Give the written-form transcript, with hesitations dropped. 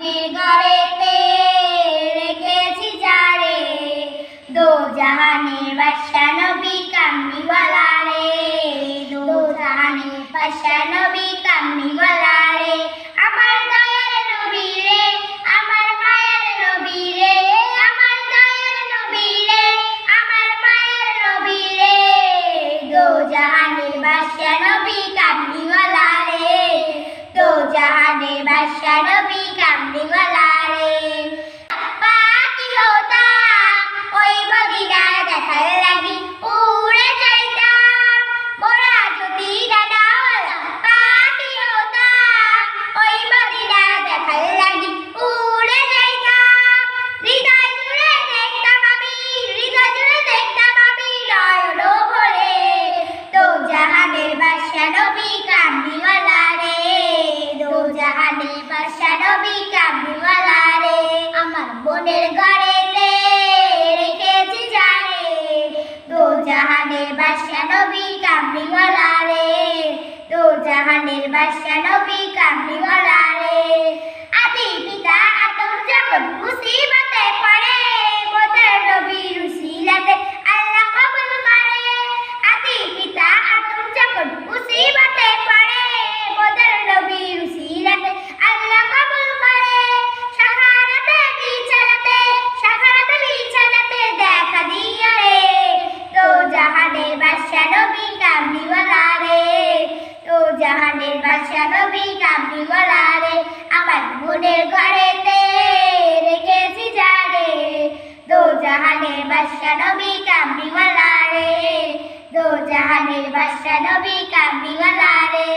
ঘরেতে রেখেছি যারে, দো জাহানের বাদশা নবী কামলিওয়ালা রে, দো জাহানের বাদশা নবী কামলিওয়ালা রে। আমার দয়ার নবী রে, আমার মায়ের নবী রে, আমার দয়ার নবী রে, আমার মায়ের নবী রে, দো জাহানের বাদশা নবী কামলিওয়ালা রে, দো জাহানের বাদশা নবী কামলিওয়ালা রে। পাখি হতাম ওই মদিনা দেখার লাগি, উড়ে যাইতাম মোরা যদি ডানাওয়ালা। পাখি হতাম ওই মদিনা দেখার লাগি, উড়ে যাইতাম। হৃদয় জুড়ে দেখতাম আমি, হৃদয় জুড়ে দেখতাম আমি নয়ন ভরে, দো জাহানের বাদশা নবী কামলিওয়ালা রে, দো জাহানের বাদশা নবী কামলিওয়ালা রে। আমার বোনের ঘরেতে রেখেছি যারে, দো জাহানের বাদশা নবী কামলিওয়ালা রে, দো জাহানের বাদশা নবী কামলিওয়ালা রে। আদি পিতা আদম যখন মুসিবতে পড়ে, মোদের নবীর উসিলাতে আল্লাহ কবুল করে। আদি পিতা আদম যখন মুসিবতে পড়ে, মোদের নবীর উসিলাতে আল্লাহ কবুল করে। সাখারাতে বিছানাতে, সাখারাতে বিছানাতে দেখা দিও রে, দো জাহানের বাদশা নবী কামলিওয়ালা রে, দো জাহানের বাদশা নবী কামলিওয়ালা রে। আমার বোনের ঘরেতে রেখেছি যারে, দো জাহানের বাদশা নবী কামলিওয়ালা রে, দো জাহানের বাদশা নবী কামলিওয়ালা রে।